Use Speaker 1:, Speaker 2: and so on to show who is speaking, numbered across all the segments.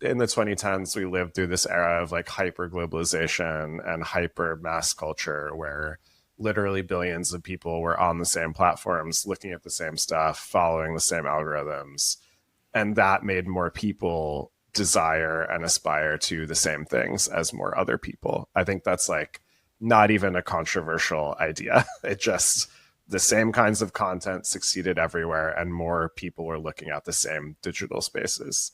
Speaker 1: in the 2010s, we lived through this era of like hyper globalization and hyper mass culture where literally billions of people were on the same platforms, looking at the same stuff, following the same algorithms. And that made more people desire and aspire to the same things as more other people. I think that's like not even a controversial idea. It just, the same kinds of content succeeded everywhere and more people were looking at the same digital spaces.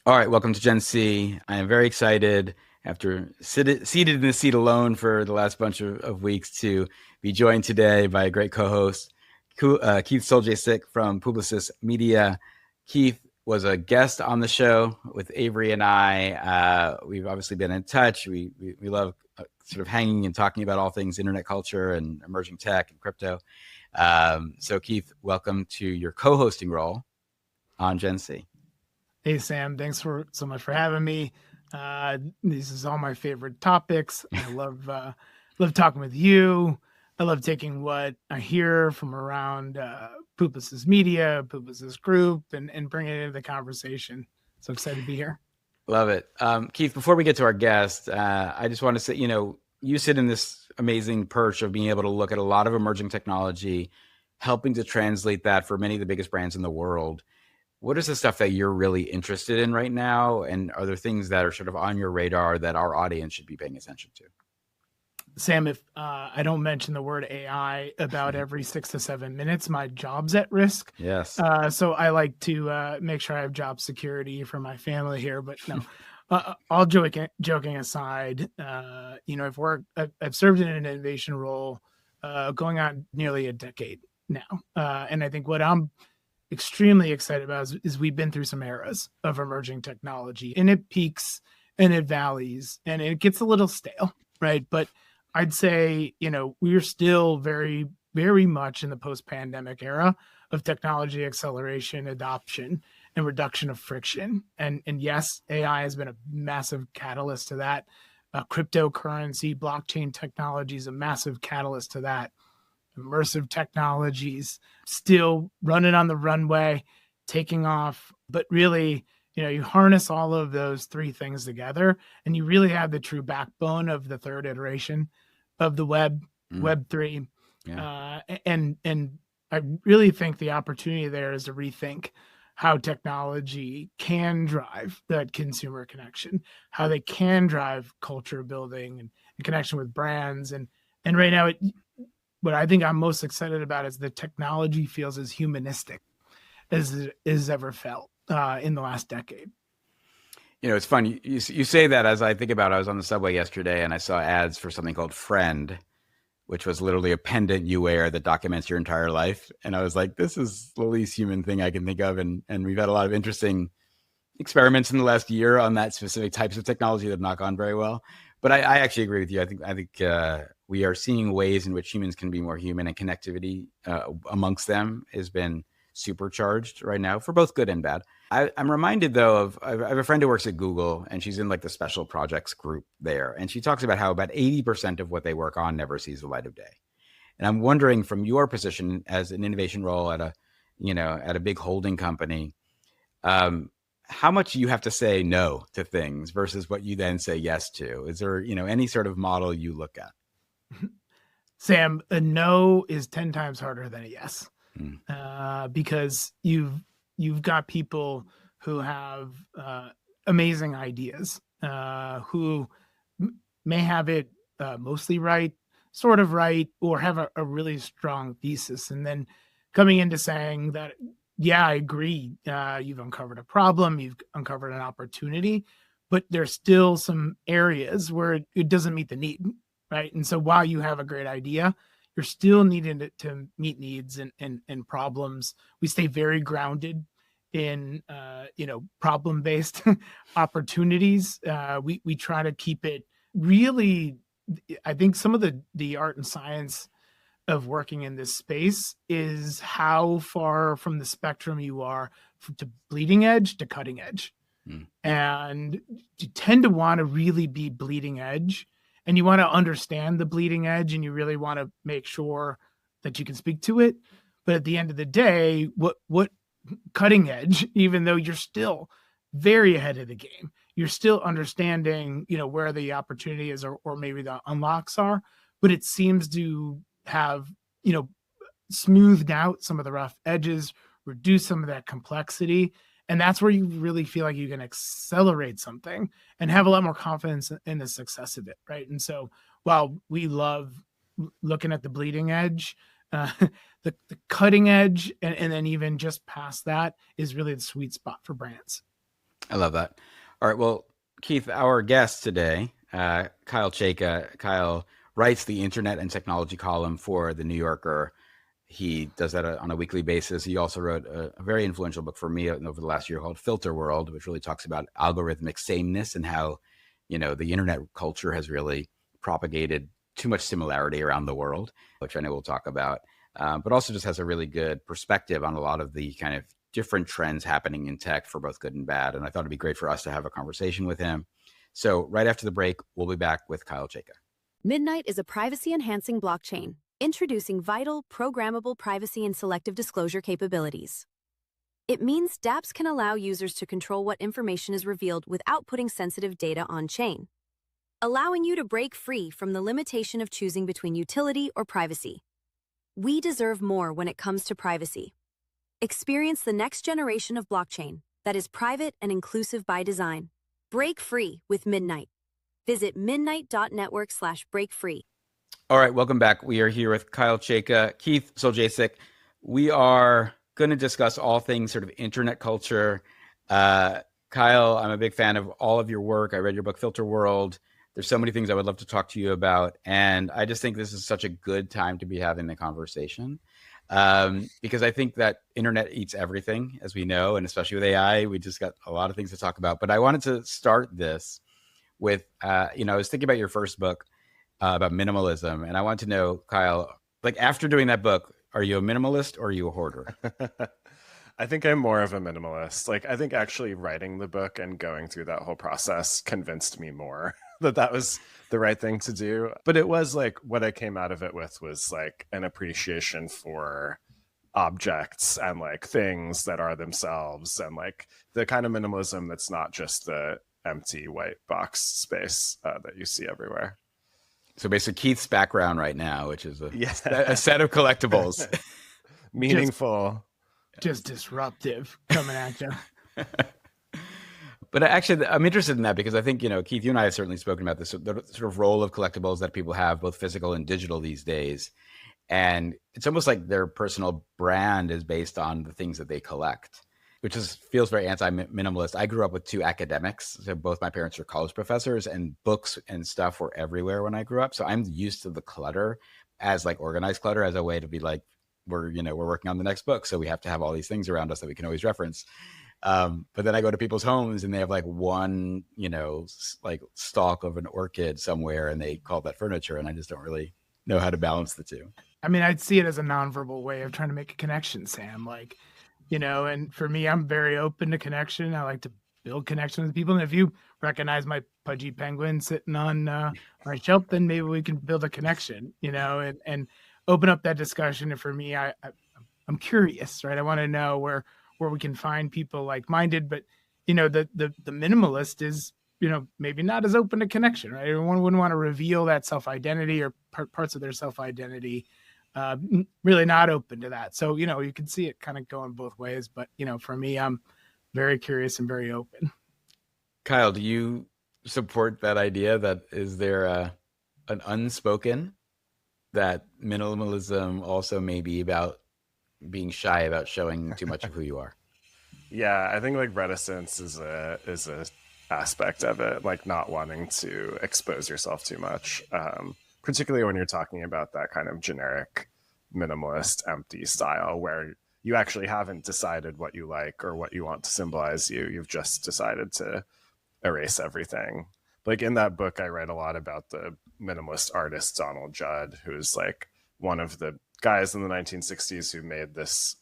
Speaker 2: All right, welcome to Gen C. I am very excited after seated in the seat alone for the last bunch of weeks to be joined today by a great co-host, Keith Soljacich from Publicis Media. Keith was a guest on the show with Avery and I. We've obviously been in touch. We love sort of hanging and talking about all things internet culture and emerging tech and crypto. So Keith, welcome to your co-hosting role on Gen C.
Speaker 3: Hey, Sam, thanks so much for having me. This is all my favorite topics. I love talking with you. I love taking what I hear from around Publicis Media, Publicis Group, and bringing it into the conversation. So excited to be here.
Speaker 2: Love it. Keith, before we get to our guest, I just want to say, you sit in this amazing perch of being able to look at a lot of emerging technology, helping to translate that for many of the biggest brands in the world. What is the stuff that you're really interested in right now? And are there things that are sort of on your radar that our audience should be paying attention to?
Speaker 3: Sam, if I don't mention the word AI about every 6 to 7 minutes, my job's at risk.
Speaker 2: Yes.
Speaker 3: So I like to make sure I have job security for my family here. But no, all joking aside, I've served in an innovation role going on nearly a decade now. And I think what I'm extremely excited about is we've been through some eras of emerging technology, and it peaks and it valleys and it gets a little stale, right? But I'd say, we're still very, very much in the post-pandemic era of technology acceleration, adoption, and reduction of friction. And yes, AI has been a massive catalyst to that. Cryptocurrency, blockchain technology is a massive catalyst to that. Immersive technologies still running on the runway, taking off. But really, you harness all of those three things together, and you really have the true backbone of the third iteration of the web, Web 3. Yeah. And I really think the opportunity there is to rethink how technology can drive that consumer connection, how they can drive culture building and connection with brands. And right now, what I think I'm most excited about is the technology feels as humanistic as it has ever felt in the last decade.
Speaker 2: It's fun. You say that as I think about it. I was on the subway yesterday and I saw ads for something called Friend, which was literally a pendant you wear that documents your entire life. And I was like, this is the least human thing I can think of. And we've had a lot of interesting experiments in the last year on that specific types of technology that have not gone very well. But I actually agree with you. I think we are seeing ways in which humans can be more human, and connectivity amongst them has been supercharged right now for both good and bad. I'm reminded, though, I have a friend who works at Google, and she's in like the special projects group there. And she talks about how about 80% of what they work on never sees the light of day. And I'm wondering, from your position as an innovation role at a big holding company, how much you have to say no to things versus what you then say yes to? Is there, any sort of model you look at?
Speaker 3: Sam, a no is 10 times harder than a yes, because you've got people who have amazing ideas, who may have it mostly right, sort of right, or have a really strong thesis. And then coming into saying that, yeah, I agree, you've uncovered a problem, you've uncovered an opportunity, but there's still some areas where it doesn't meet the need, right? And so while you have a great idea, you're still needing to meet needs and problems. We stay very grounded in problem-based opportunities. We try to keep it really. I think some of the art and science of working in this space is how far from the spectrum you are to bleeding edge to cutting edge. And you tend to want to really be bleeding edge, and you want to understand the bleeding edge, and you really want to make sure that you can speak to it. But at the end of the day, what cutting edge, even though you're still very ahead of the game, you're still understanding, where the opportunity is or maybe the unlocks are, but it seems to have, smoothed out some of the rough edges, reduce some of that complexity. And that's where you really feel like you can accelerate something and have a lot more confidence in the success of it. Right. And so while we love looking at the bleeding edge, the cutting edge, and then even just past that is really the sweet spot for brands.
Speaker 2: I love that. All right. Well, Keith, our guest today, Kyle Chayka. Kyle writes the internet and technology column for The New Yorker. He does that on a weekly basis. He also wrote a very influential book for me over the last year called Filterworld, which really talks about algorithmic sameness and how, the internet culture has really propagated too much similarity around the world, which I know we'll talk about, but also just has a really good perspective on a lot of the kind of different trends happening in tech for both good and bad. And I thought it'd be great for us to have a conversation with him. So right after the break, we'll be back with Kyle Chayka.
Speaker 4: Midnight is a privacy-enhancing blockchain, introducing vital, programmable privacy and selective disclosure capabilities. It means dApps can allow users to control what information is revealed without putting sensitive data on-chain, allowing you to break free from the limitation of choosing between utility or privacy. We deserve more when it comes to privacy. Experience the next generation of blockchain that is private and inclusive by design. Break free with Midnight. Visit midnight.network/breakfree.
Speaker 2: All right, welcome back. We are here with Kyle Chayka, Keith Soljacich. We are going to discuss all things sort of internet culture. Kyle, I'm a big fan of all of your work. I read your book, Filterworld. There's so many things I would love to talk to you about. And I just think this is such a good time to be having the conversation. Because I think that internet eats everything, as we know, and especially with AI, we just got a lot of things to talk about. But I wanted to start this with, I was thinking about your first book about minimalism, and I want to know, Kyle, like after doing that book, are you a minimalist or are you a hoarder?
Speaker 1: I think I'm more of a minimalist. Like, I think actually writing the book and going through that whole process convinced me more that was the right thing to do. But it was like what I came out of it with was like an appreciation for objects and like things that are themselves, and like the kind of minimalism that's not just the empty white box space that you see everywhere.
Speaker 2: So basically Keith's background right now, which is a set of collectibles.
Speaker 1: Meaningful.
Speaker 3: Just disruptive coming at you.
Speaker 2: But actually, I'm interested in that because I think, Keith, you and I have certainly spoken about this, the sort of role of collectibles that people have, both physical and digital these days. And it's almost like their personal brand is based on the things that they collect, which feels very anti-minimalist. I grew up with two academics. So both my parents are college professors, and books and stuff were everywhere when I grew up. So I'm used to the clutter as like organized clutter as a way to be like, we're working on the next book. So we have to have all these things around us that we can always reference. But then I go to people's homes and they have like one, like stalk of an orchid somewhere and they call that furniture. And I just don't really know how to balance the two.
Speaker 3: I mean, I'd see it as a nonverbal way of trying to make a connection, Sam. Like, and for me, I'm very open to connection. I like to build connection with people. And if you recognize my pudgy penguin sitting on my shelf, then maybe we can build a connection, and open up that discussion. And for me, I'm curious, right? I want to know where we can find people like-minded, but the minimalist is, maybe not as open to connection, right? Everyone wouldn't want to reveal that self-identity or parts of their self-identity. Really not open to that. So, you can see it kind of going both ways, but for me, I'm very curious and very open.
Speaker 2: Kyle, do you support that idea that is there an unspoken that minimalism also may be about being shy about showing too much of who you are?
Speaker 1: Yeah, I think like reticence is a aspect of it, like not wanting to expose yourself too much, particularly when you're talking about that kind of generic minimalist empty style where you actually haven't decided what you like or what you want to symbolize you. You've just decided to erase everything. Like in that book, I read a lot about the minimalist artist Donald Judd, who's like one of the guys in the 1960s who made this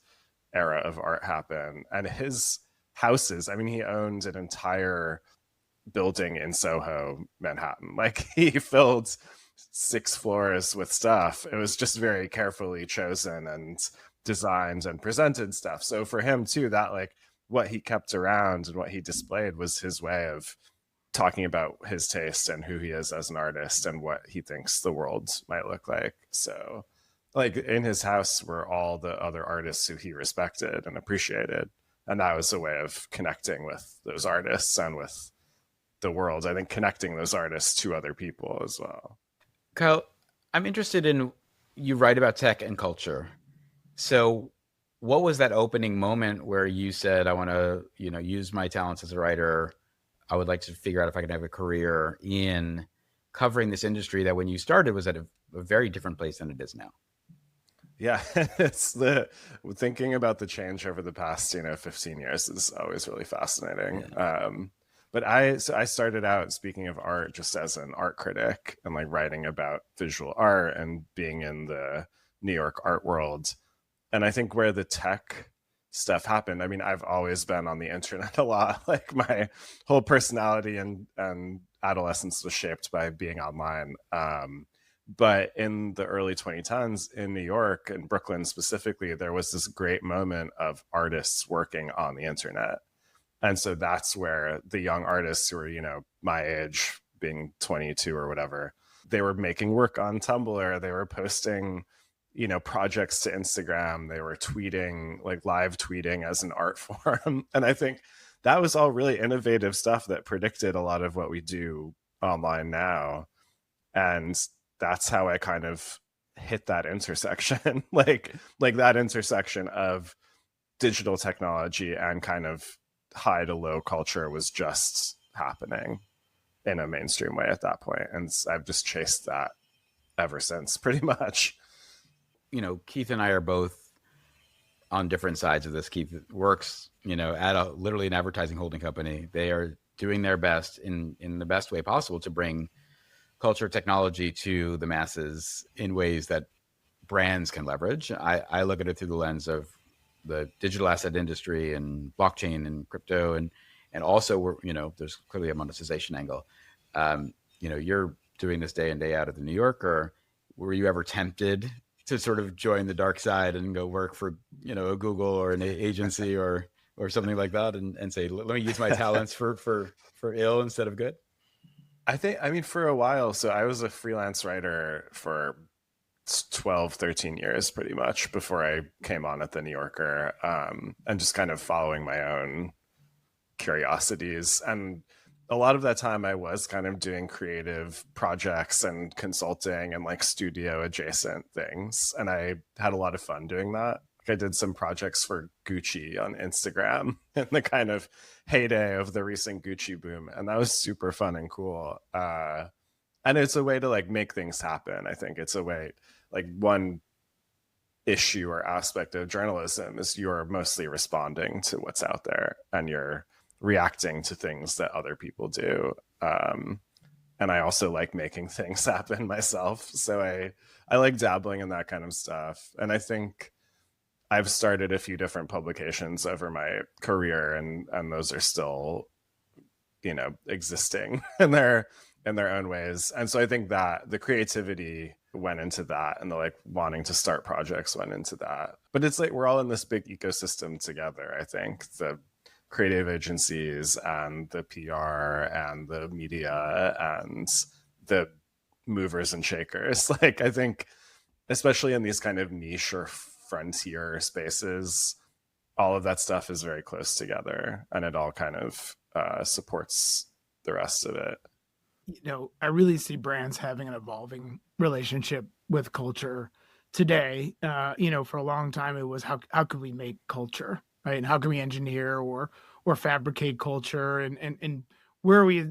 Speaker 1: era of art happen. And his houses, I mean, he owned an entire building in Soho, Manhattan. Like he filled 6 floors with stuff. It was just very carefully chosen. And designed and presented stuff. So for him too, that like what he kept around and what he displayed was his way of talking about his taste and who he is as an artist and what he thinks the world might look like. So like in his house were all the other artists who he respected and appreciated. And that was a way of connecting with those artists and with the world. I think connecting those artists to other people as well.
Speaker 2: Kyle, I'm interested in, you write about tech and culture. So what was that opening moment where you said, I want to, use my talents as a writer. I would like to figure out if I can have a career in covering this industry that when you started was at a very different place than it is now.
Speaker 1: Yeah, it's thinking about the change over the past, 15 years is always really fascinating.
Speaker 2: Yeah.
Speaker 1: But I started out, speaking of art, just as an art critic and like writing about visual art and being in the New York art world. And I think where the tech stuff happened, I mean, I've always been on the internet a lot. Like my whole personality and adolescence was shaped by being online. But in the early 2010s in New York and Brooklyn specifically, there was this great moment of artists working on the internet. And so that's where the young artists who were, my age, being 22 or whatever, they were making work on Tumblr. They were posting, projects to Instagram. They were tweeting, like live tweeting as an art form. And I think that was all really innovative stuff that predicted a lot of what we do online now. And that's how I kind of hit that intersection, like that intersection of digital technology and kind of high to low culture was just happening in a mainstream way at that point. And I've just chased that ever since, pretty much.
Speaker 2: Keith and I are both on different sides of this. Keith works, at literally an advertising holding company. They are doing their best in the best way possible to bring culture, technology to the masses in ways that brands can leverage. I look at it through the lens of the digital asset industry and blockchain and crypto, and also there's clearly a monetization angle. You're doing this day in, day out at the New Yorker. Were you ever tempted to sort of join the dark side and go work for a Google or an agency or something like that, and say, let me use my talents for ill instead of good?
Speaker 1: I mean, for a while, so I was a freelance writer for 12, 13 years pretty much before I came on at the New Yorker, and just kind of following my own curiosities. And a lot of that time I was kind of doing creative projects and consulting and like studio adjacent things. And I had a lot of fun doing that. I did some projects for Gucci on Instagram in the kind of heyday of the recent Gucci boom. And that was super fun and cool. And it's a way to like make things happen. I think it's a way, like one issue or aspect of journalism is you're mostly responding to what's out there and you're reacting to things that other people do. And I also like making things happen myself. So I like dabbling in that kind of stuff. And I think I've started a few different publications over my career, and those are still, existing in their own ways. And so I think that the creativity went into that, and the like wanting to start projects went into that. But it's like we're all in this big ecosystem together. I think the creative agencies and the PR and the media and the movers and shakers. Like I think, especially in these kind of niche or frontier spaces, all of that stuff is very close together, and it all kind of supports the rest of it.
Speaker 3: I really see brands having an evolving relationship with culture today. For a long time, it was how could we make culture, right? And how can we engineer or fabricate culture, and where are we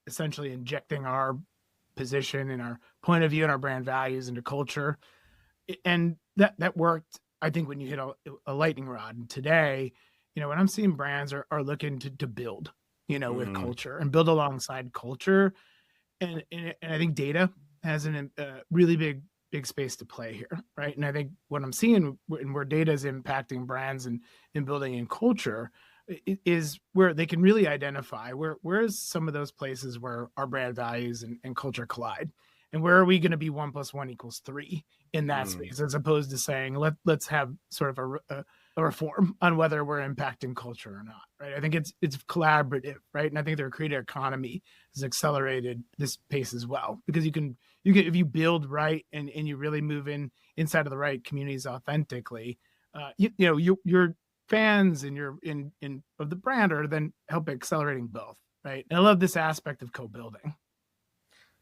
Speaker 3: essentially injecting our position and our point of view and our brand values into culture. And that worked, I think, when you hit a lightning rod. And today, when I'm seeing brands are looking to build, with culture and build alongside culture. And I think data has a really big space to play here, right? And I think what I'm seeing and where data is impacting brands and building in culture is where they can really identify where's some of those places where our brand values and culture collide. and where are we going to be 1 + 1 = 3 in that space, as opposed to saying let's have sort of a reform on whether we're impacting culture or not, right? I think it's collaborative, right? And I think the creator economy has accelerated this pace as well, because you can if you build right and you really move inside of the right communities authentically, your fans and your in of the brand are then help accelerating both, right? And I love this aspect of co-building.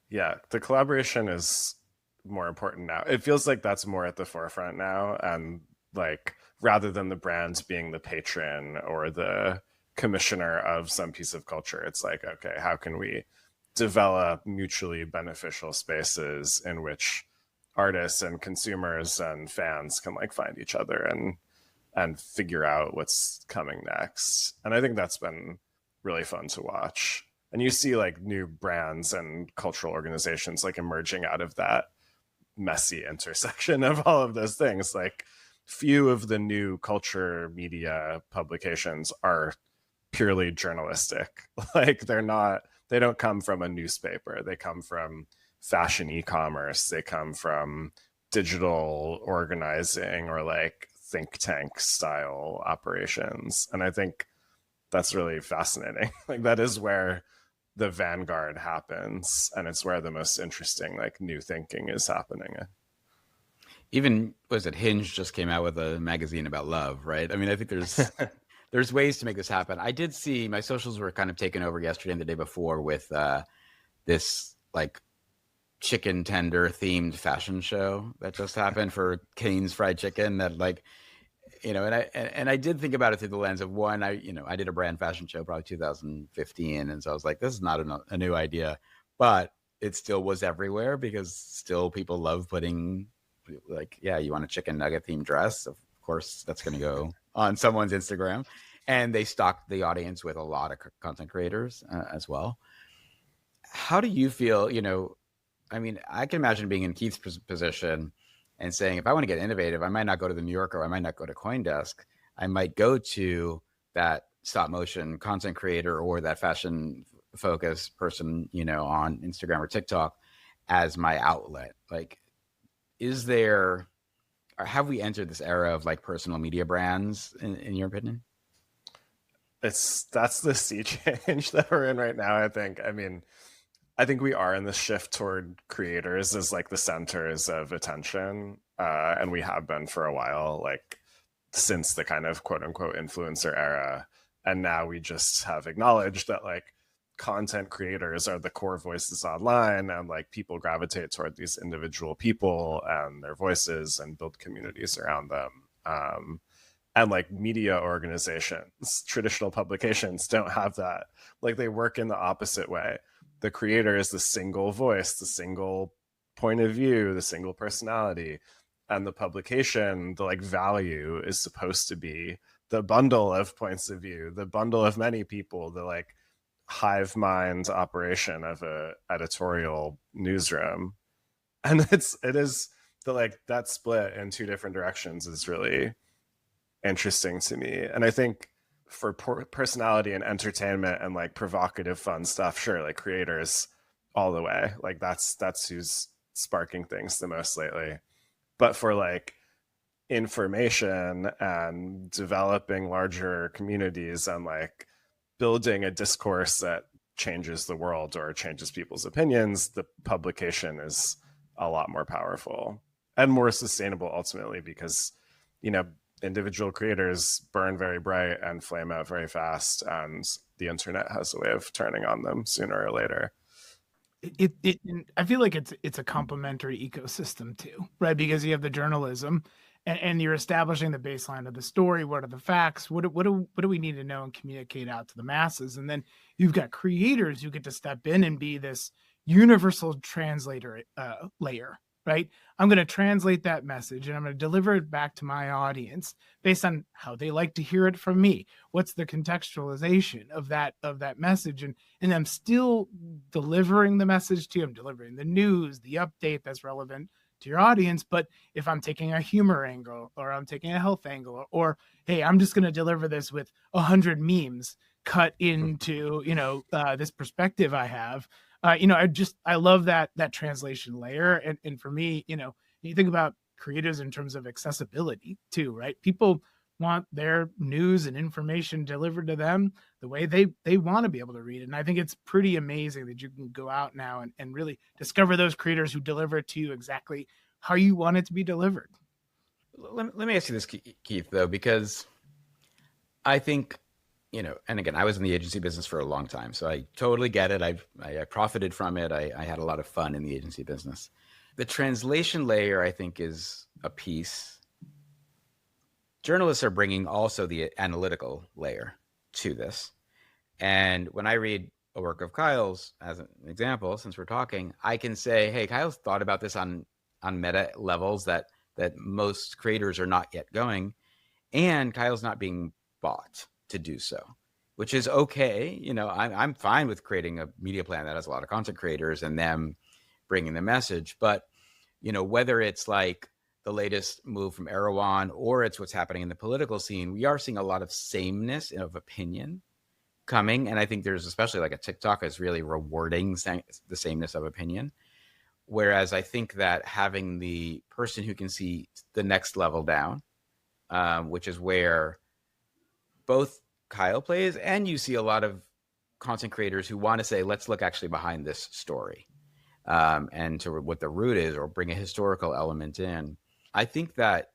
Speaker 1: Yeah, the collaboration is more important now. It feels like that's more at the forefront now, and like rather than the brands being the patron or the commissioner of some piece of culture, it's like, okay, how can we develop mutually beneficial spaces in which artists and consumers and fans can like find each other and figure out what's coming next. And I think that's been really fun to watch. And you see like new brands and cultural organizations like emerging out of that messy intersection of all of those things. Like few of the new culture media publications are purely journalistic. Like they don't come from a newspaper. They come from fashion e-commerce. They come from digital organizing or like think tank style operations. And I think that's really fascinating. Like that is where the vanguard happens, and it's where the most interesting like new thinking is happening.
Speaker 2: Even Hinge just came out with a magazine about love, right? I mean, I think there's ways to make this happen. I did see my socials were kind of taken over yesterday and the day before with this like chicken tender themed fashion show that just happened for Cane's Fried Chicken. That like, and I did think about it through the lens of one, I did a brand fashion show probably 2015, and so I was like, this is not a new idea, but it still was everywhere because still people love putting like, yeah, you want a chicken nugget themed dress, of course that's going to go on someone's Instagram, and they stocked the audience with a lot of content creators as well. How do you feel? I mean, I can imagine being in Keith's position and saying, if I want to get innovative, I might not go to the New Yorker, I might not go to CoinDesk. I might go to that stop motion content creator or that fashion focused person, on Instagram or TikTok as my outlet. Like, have we entered this era of like personal media brands in your opinion?
Speaker 1: That's the sea change that we're in right now, I think. I mean, I think we are in the shift toward creators as like the centers of attention. And we have been for a while, like since the kind of quote unquote influencer era. And now we just have acknowledged that like content creators are the core voices online, and like people gravitate toward these individual people and their voices and build communities around them. And like media organizations, traditional publications don't have that. Like they work in the opposite way. The creator is the single voice, the single point of view, the single personality. And the publication, the like value is supposed to be the bundle of points of view, the bundle of many people, the like hive mind operation of a editorial newsroom. And it is the like that split in two different directions is really interesting to me. And I think for personality and entertainment and like provocative fun stuff, sure, like creators all the way, like that's who's sparking things the most lately. But for like information and developing larger communities and like building a discourse that changes the world or changes people's opinions, the publication is a lot more powerful and more sustainable ultimately, because individual creators burn very bright and flame out very fast, and the internet has a way of turning on them sooner or later.
Speaker 3: I feel like it's a complementary ecosystem too, right? Because you have the journalism and you're establishing the baseline of the story. What are the facts? What do we need to know and communicate out to the masses? And then you've got creators who get to step in and be this universal translator layer, right? I'm going to translate that message and I'm going to deliver it back to my audience based on how they like to hear it from me. What's the contextualization of that message? And I'm still delivering the message to you. I'm delivering the news, the update that's relevant to your audience. But if I'm taking a humor angle or I'm taking a health angle, or hey, I'm just going to deliver this with 100 memes cut into, this perspective I have, I love that translation layer. And for me, you think about creators in terms of accessibility too, right? People want their news and information delivered to them the way they want to be able to read it. And I think it's pretty amazing that you can go out now and really discover those creators who deliver it to you exactly how you want it to be delivered.
Speaker 2: Let me ask you this, Keith, though, because I think, and again, I was in the agency business for a long time, so I totally get it. I profited from it. I had a lot of fun in the agency business. The translation layer, I think, is a piece. Journalists are bringing also the analytical layer to this. And when I read a work of Kyle's, as an example, since we're talking, I can say, hey, Kyle's thought about this on meta levels that most creators are not yet going, and Kyle's not being bought to do so, which is okay. I'm fine with creating a media plan that has a lot of content creators and them bringing the message. But, whether it's like the latest move from Erdogan or it's what's happening in the political scene, we are seeing a lot of sameness of opinion coming. And I think there's especially like a TikTok is really rewarding the sameness of opinion. Whereas I think that having the person who can see the next level down, which is where both Kyle plays, and you see a lot of content creators who want to say, let's look actually behind this story, and to what the root is, or bring a historical element in. I think that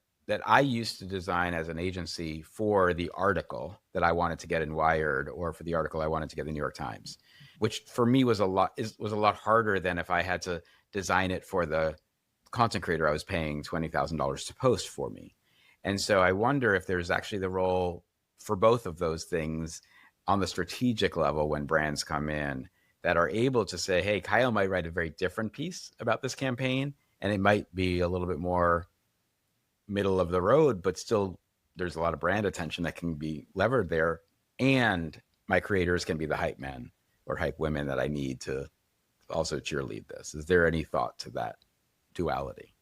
Speaker 2: I used to design as an agency for the article that I wanted to get in Wired, or for the article I wanted to get in the New York Times, which for me was a lot harder than if I had to design it for the content creator I was paying $20,000 to post for me. And so I wonder if there's actually the role for both of those things on the strategic level when brands come in that are able to say, hey, Kyle might write a very different piece about this campaign, and it might be a little bit more middle of the road, but still there's a lot of brand attention that can be levered there. And my creators can be the hype men or hype women that I need to also cheerlead this. Is there any thought to that duality?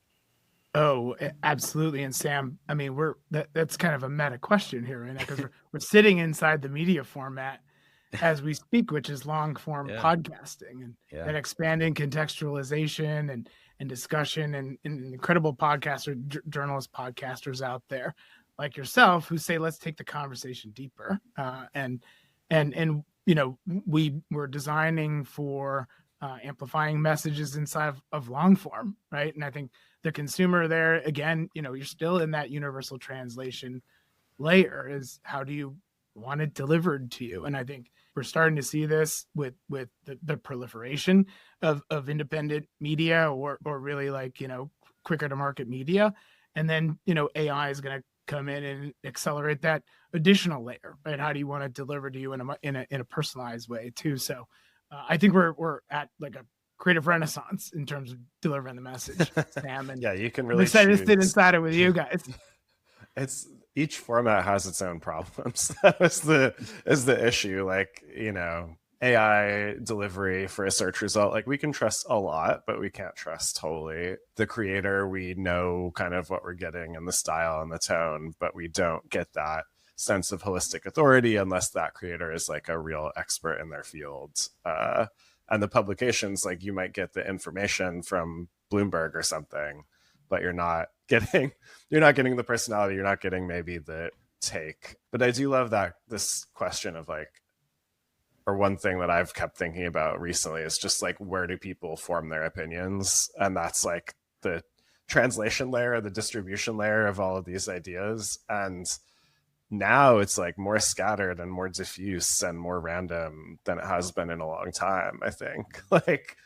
Speaker 3: Oh, absolutely. And Sam, I mean, that's kind of a meta question here, right? Because we're sitting inside the media format as we speak, which is long form podcasting, and expanding contextualization and discussion, and incredible journalist podcasters out there like yourself who say, let's take the conversation deeper. And we were designing for amplifying messages inside of long form, right? And I think the consumer there, again, you're still in that universal translation layer, is how do you want it delivered to you? And I think we're starting to see this with the proliferation of independent media, or really like, quicker to market media. And then, AI is going to come in and accelerate that additional layer, right? How do you want it delivered to you in a personalized way too? So I think we're at like a creative renaissance in terms of delivering the message, Sam. And
Speaker 1: you can really
Speaker 3: excited to sit inside it with you guys.
Speaker 1: It's each format has its own problems. That is the issue. Like, AI delivery for a search result, like we can trust a lot, but we can't trust totally. The creator, we know kind of what we're getting and the style and the tone, but we don't get that sense of holistic authority unless that creator is like a real expert in their field. And the publications, like you might get the information from Bloomberg or something, but you're not getting the personality, you're not getting maybe the take. But I do love that this question of like, or one thing that I've kept thinking about recently is just like, where do people form their opinions? And that's like the translation layer, the distribution layer of all of these ideas. And now it's like more scattered and more diffuse and more random than it has been in a long time, I think. Like,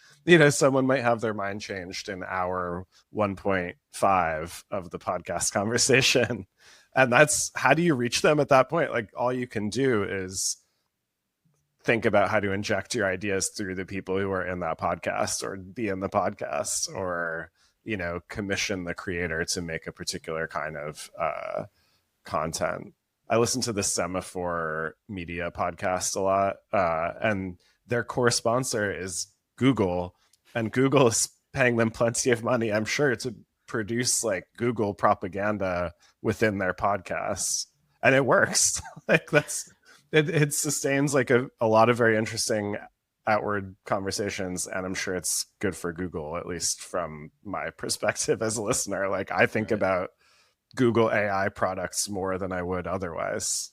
Speaker 1: someone might have their mind changed in hour 1.5 of the podcast conversation. And that's, how do you reach them at that point? Like, all you can do is think about how to inject your ideas through the people who are in that podcast, or be in the podcast, or, commission the creator to make a particular kind of content. I listen to the Semaphore Media podcast a lot, and their core sponsor is Google, and Google is paying them plenty of money, I'm sure, to produce like Google propaganda within their podcasts, and it works. Like it sustains like a lot of very interesting outward conversations, and I'm sure it's good for Google, at least from my perspective as a listener. Like I think about Google AI products more than I would otherwise.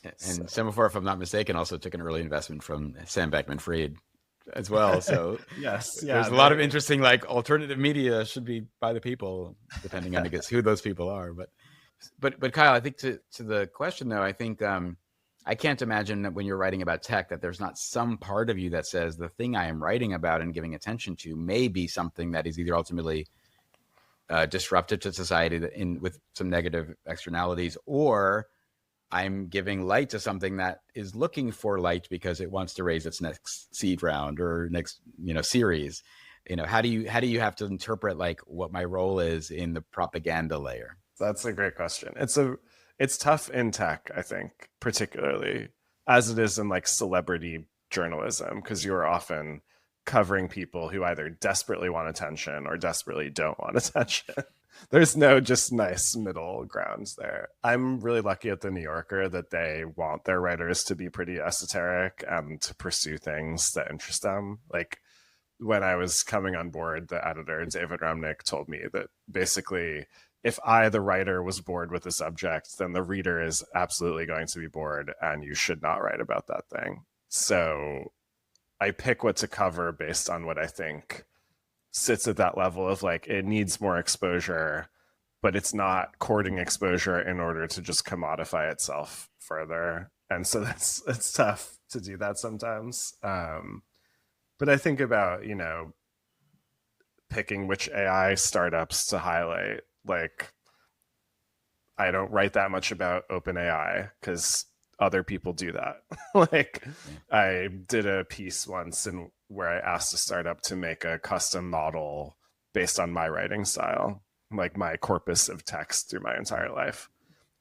Speaker 2: And Semaphore, if I'm not mistaken, also took an early investment from Sam Bankman-Fried as well. So
Speaker 1: yes,
Speaker 2: there's a lot of interesting, like, alternative media should be by the people, depending on, I guess, who those people are. But Kyle, I think to the question though, I think I can't imagine that when you're writing about tech that there's not some part of you that says the thing I am writing about and giving attention to may be something that is either ultimately disruptive to society with some negative externalities, or I'm giving light to something that is looking for light because it wants to raise its next seed round or next, series. How do you have to interpret like what my role is in the propaganda layer?
Speaker 1: That's a great question. It's tough in tech, I think, particularly as it is in like celebrity journalism, because you're often covering people who either desperately want attention or desperately don't want attention. There's no just nice middle grounds there. I'm really lucky at the New Yorker that they want their writers to be pretty esoteric and to pursue things that interest them. Like when I was coming on board, the editor, David Remnick, told me that basically if I, the writer, was bored with the subject, then the reader is absolutely going to be bored and you should not write about that thing. So I pick what to cover based on what I think sits at that level of like, it needs more exposure, but it's not courting exposure in order to just commodify itself further. And so it's tough to do that sometimes. But I think about, picking which AI startups to highlight. Like, I don't write that much about OpenAI because other people do that. Like, I did a piece once where I asked a startup to make a custom model based on my writing style, like my corpus of text through my entire life.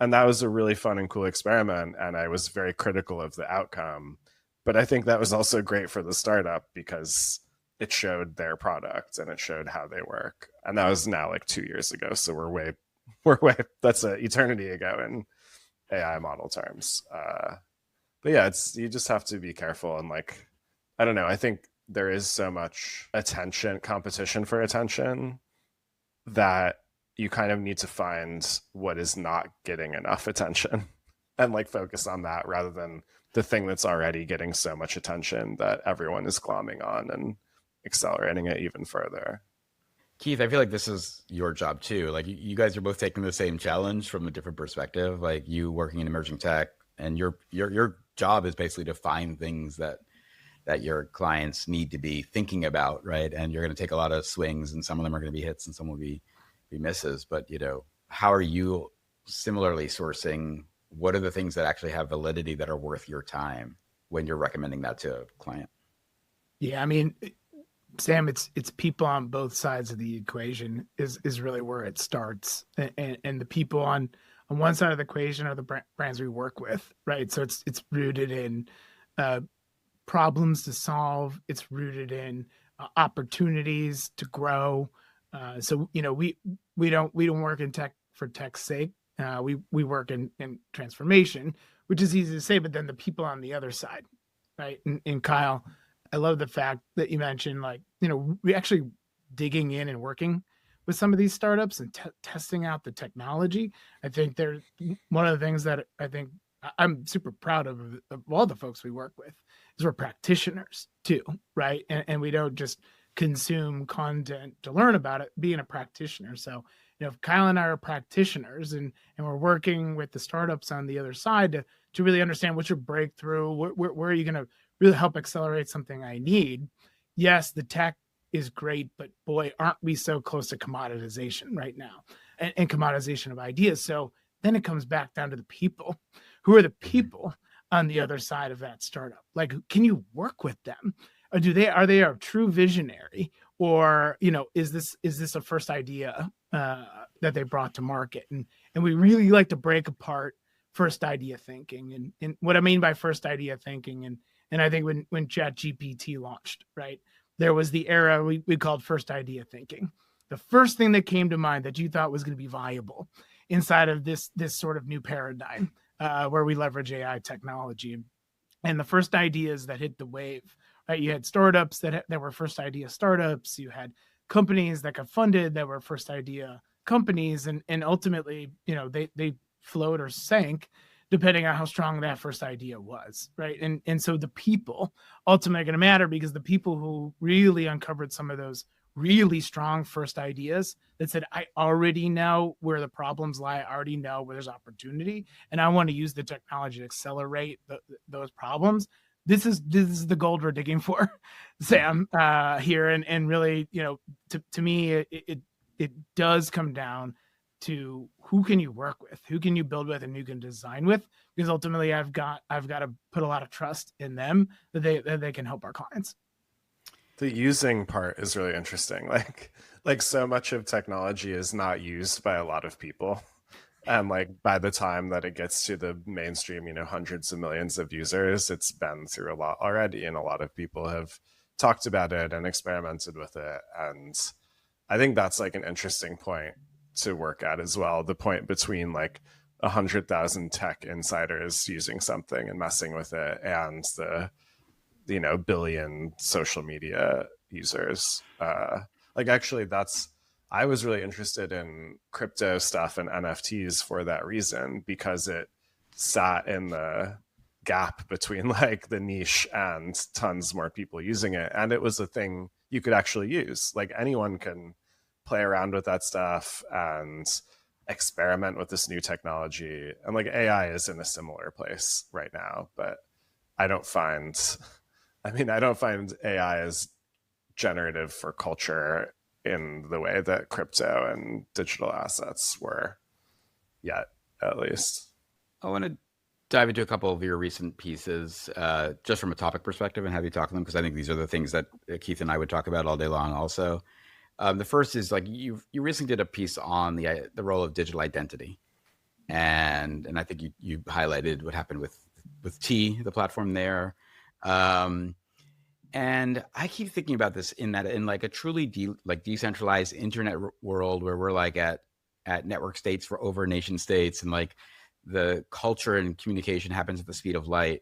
Speaker 1: And that was a really fun and cool experiment. And I was very critical of the outcome. But I think that was also great for the startup because it showed their product and it showed how they work. And that was now like 2 years ago. So we're way, that's an eternity ago in AI model terms. But yeah, you just have to be careful. And like, I don't know, I think there is so much competition for attention that you kind of need to find what is not getting enough attention and like focus on that rather than the thing that's already getting so much attention that everyone is glomming on and accelerating it even further.
Speaker 2: Keith, I feel like this is your job too. Like you guys are both taking the same challenge from a different perspective. Like you working in emerging tech, and your job is basically to find things that your clients need to be thinking about, right? And you're going to take a lot of swings, and some of them are going to be hits, and some will be misses. But how are you similarly sourcing? What are the things that actually have validity that are worth your time when you're recommending that to a client?
Speaker 3: Yeah, I mean, Sam, it's people on both sides of the equation is really where it starts, and the people on one side of the equation are the brands we work with, right? So it's rooted in problems to solve. It's rooted in opportunities to grow. So we don't work in tech for tech's sake. We work in transformation, which is easy to say, but then the people on the other side, right? And Kyle, I love the fact that you mentioned, like, we actually digging in and working with some of these startups and testing out the technology. I think they're one of the things that I think I'm super proud of all the folks we work with is we're practitioners too, right? And we don't just consume content to learn about it, being a practitioner. So, if Kyle and I are practitioners and we're working with the startups on the other side to really understand what's your breakthrough, where are you going to really help accelerate something I need? Yes, the tech is great, but boy, aren't we so close to commoditization right now and commoditization of ideas. So then it comes back down to the people. Who are the people on the other side of that startup? Like, can you work with them? Or are they a true visionary? Or, is this a first idea that they brought to market? And we really like to break apart first idea thinking. And what I mean by first idea thinking, and I think when ChatGPT launched, right, there was the era we called first idea thinking. The first thing that came to mind that you thought was going to be viable inside of this sort of new paradigm where we leverage AI technology. And the first ideas that hit the wave right? You had startups that were first idea startups. You had companies that got funded that were first idea companies, and ultimately, they flowed or sank depending on how strong that first idea was, right? And so the people ultimately are going to matter, because the people who really uncovered some of those really strong first ideas that said, I already know where the problems lie, I already know where there's opportunity, and I want to use the technology to accelerate those problems. This is the gold we're digging for, Sam, here. And really, to me, it does come down to who can you work with, who can you build with, and who can design with, because ultimately I've got to put a lot of trust in them that they can help our clients.
Speaker 1: The using part is really interesting. Like so much of technology is not used by a lot of people. And like by the time that it gets to the mainstream, hundreds of millions of users, it's been through a lot already. And a lot of people have talked about it and experimented with it. And I think that's like an interesting point to work at as well. The point between like 100,000 tech insiders using something and messing with it, and the billion social media users. Actually, I was really interested in crypto stuff and NFTs for that reason, because it sat in the gap between like the niche and tons more people using it. And it was a thing you could actually use. Like anyone can play around with that stuff and experiment with this new technology. And like AI is in a similar place right now, but I don't find AI as generative for culture in the way that crypto and digital assets were yet, at least.
Speaker 2: I want to dive into a couple of your recent pieces, just from a topic perspective, and have you talk to them, because I think these are the things that Keith and I would talk about all day long also. The first is like you recently did a piece on the role of digital identity. And I think you highlighted what happened with T, the platform there. And I keep thinking about this in like a truly decentralized internet world where we're like at network states for over nation states, and like the culture and communication happens at the speed of light.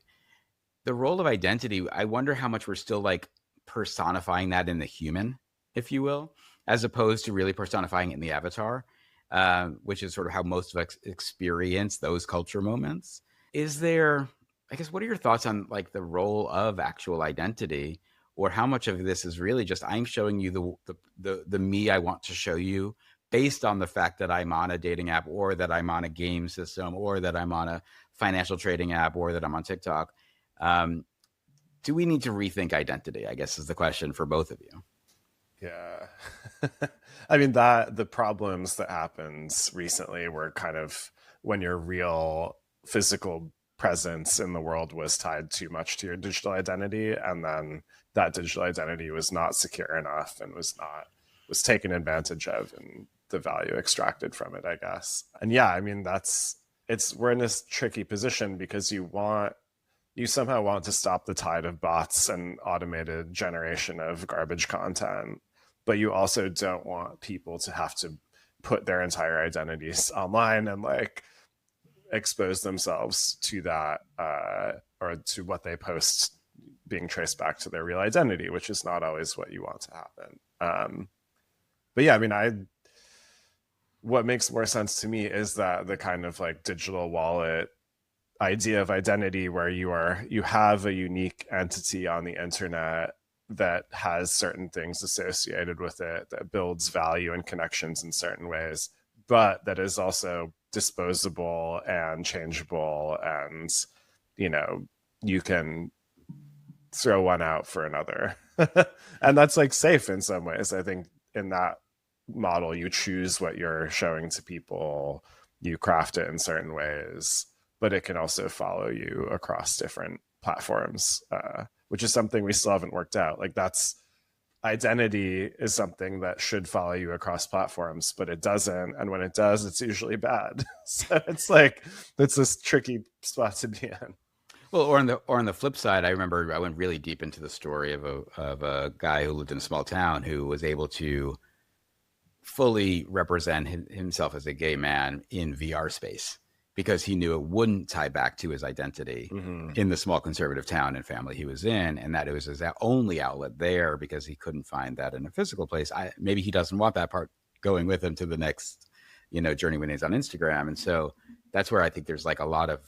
Speaker 2: The role of identity, I wonder how much we're still like personifying that in the human, if you will, as opposed to really personifying it in the avatar, which is sort of how most of us experience those culture moments. Is there, I guess, what are your thoughts on like the role of actual identity, or how much of this is really just I'm showing you the me I want to show you based on the fact that I'm on a dating app, or that I'm on a game system, or that I'm on a financial trading app, or that I'm on TikTok? Do we need to rethink identity, I guess, is the question for both of you.
Speaker 1: Yeah. I mean, the problems that happened recently were kind of when your real physical presence in the world was tied too much to your digital identity, and then that digital identity was not secure enough and was taken advantage of, and the value extracted from it, I guess. And yeah, I mean, we're in this tricky position because you somehow want to stop the tide of bots and automated generation of garbage content, but you also don't want people to have to put their entire identities online and like expose themselves to that, or to what they post being traced back to their real identity, which is not always what you want to happen. But yeah, I mean, what makes more sense to me is that the kind of like digital wallet idea of identity, where you have a unique entity on the internet that has certain things associated with it, that builds value and connections in certain ways, but that is also disposable and changeable, and you can throw one out for another. And that's like safe in some ways. I think in that model, you choose what you're showing to people, you craft it in certain ways, but it can also follow you across different platforms, which is something we still haven't worked out. Like identity is something that should follow you across platforms, but it doesn't. And when it does, it's usually bad. So it's this tricky spot to be in.
Speaker 2: Well, or on the flip side, I remember I went really deep into the story of a guy who lived in a small town who was able to fully represent himself as a gay man in VR space. because he knew it wouldn't tie back to his identity in the small conservative town and family he was in, and that it was his only outlet there because he couldn't find that in a physical place. Maybe he doesn't want that part going with him to the next, journey when he's on Instagram. And so that's where I think there's like a lot of,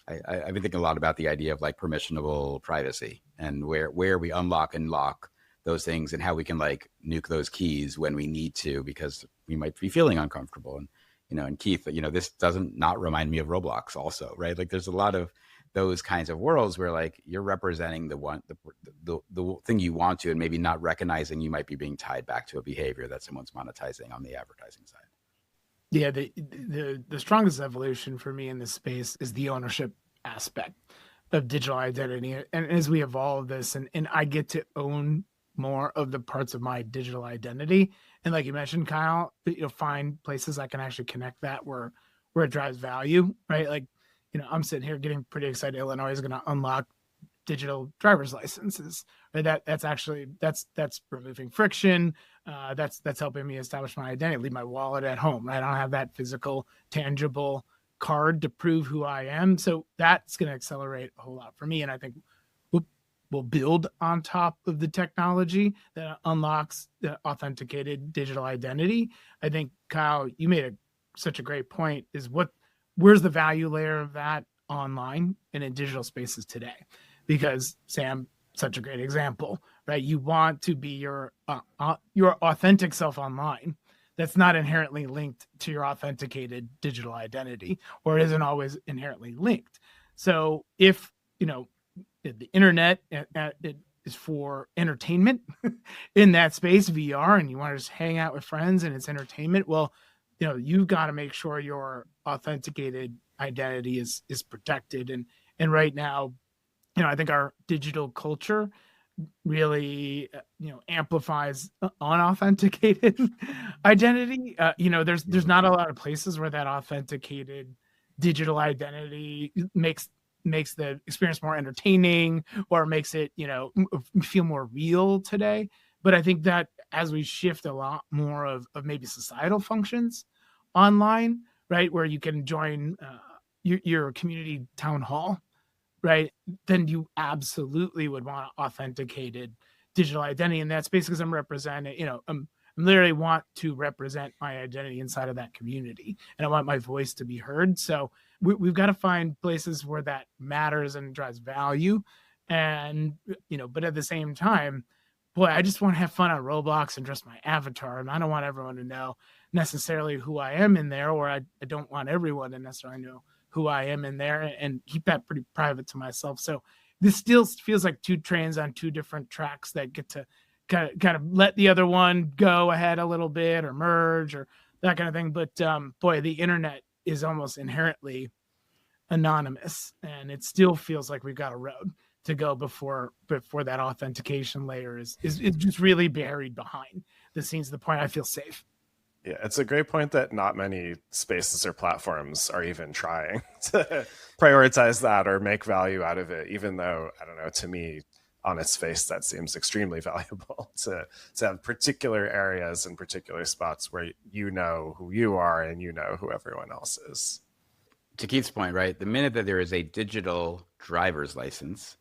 Speaker 2: I've been thinking a lot about the idea of like permissionable privacy and where we unlock and lock those things and how we can like nuke those keys when we need to, because we might be feeling uncomfortable. And Keith, this doesn't not remind me of Roblox also, right? Like there's a lot of those kinds of worlds where like you're representing the thing you want to, and maybe not recognizing you might be being tied back to a behavior that someone's monetizing on the advertising side.
Speaker 3: Yeah, the strongest evolution for me in this space is the ownership aspect of digital identity. And as we evolve this and I get to own more of the parts of my digital identity. And like you mentioned, Kyle, find places I can actually connect that where it drives value, right? Like, I'm sitting here getting pretty excited. Illinois is going to unlock digital driver's licenses, right? That's removing friction. That's helping me establish my identity, leave my wallet at home, right? I don't have that physical, tangible card to prove who I am. So that's going to accelerate a whole lot for me. And I think we'll build on top of the technology that unlocks the authenticated digital identity. I think, Kyle, you made such a great point, is where's the value layer of that online and in digital spaces today? Because Sam, such a great example, right? You want to be your authentic self online. That's not inherently linked to your authenticated digital identity, or isn't always inherently linked. So if, the internet it is for entertainment in that space, VR, and you want to just hang out with friends and it's entertainment, well, you've got to make sure your authenticated identity is protected. And right now, I think our digital culture really, amplifies unauthenticated identity. There's not a lot of places where that authenticated digital identity makes the experience more entertaining or makes it, feel more real today. But I think that as we shift a lot more of maybe societal functions online, right, where you can join your community town hall, right, then you absolutely would want authenticated digital identity in that space, because I'm representing, I'm literally want to represent my identity inside of that community, and I want my voice to be heard. So we've got to find places where that matters and drives value. And, but at the same time, boy, I just want to have fun on Roblox and dress my avatar. And I don't want everyone to know necessarily who I am in there, or I don't want everyone to necessarily know who I am in there, and keep that pretty private to myself. So this still feels like two trains on two different tracks that get to kind of let the other one go ahead a little bit or merge or that kind of thing. But boy, the internet is almost inherently anonymous, and it still feels like we've got a road to go before that authentication layer is just really buried behind the scenes, to the point I feel safe.
Speaker 1: Yeah, it's a great point that not many spaces or platforms are even trying to prioritize that or make value out of it, even though, I don't know, to me, on its face, that seems extremely valuable to have particular areas and particular spots where you know who you are and you know who everyone else is.
Speaker 2: To Keith's point, right, the minute that there is a digital driver's license,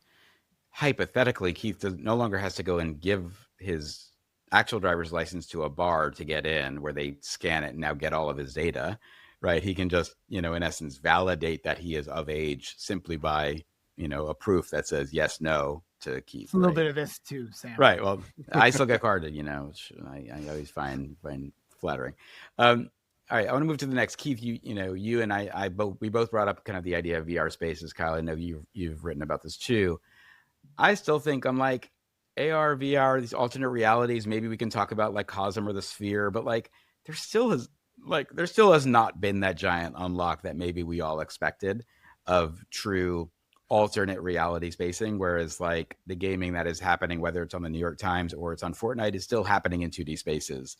Speaker 2: hypothetically, Keith no longer has to go and give his actual driver's license to a bar to get in, where they scan it and now get all of his data, right? He can just, in essence, validate that he is of age simply by, a proof that says yes, no to Keith.
Speaker 3: A little bit of this too, Sam.
Speaker 2: Right. Well, I still get carded, which I always find flattering. All right, I want to move to the next. Keith, you and I both brought up kind of the idea of VR spaces. Kyle, I know you've written about this too. I still think I'm like, AR, VR, these alternate realities, maybe we can talk about like Cosm or the Sphere, but like there still has not been that giant unlock that maybe we all expected of true alternate reality spacing, whereas like the gaming that is happening, whether it's on the New York Times or it's on Fortnite, is still happening in 2D spaces.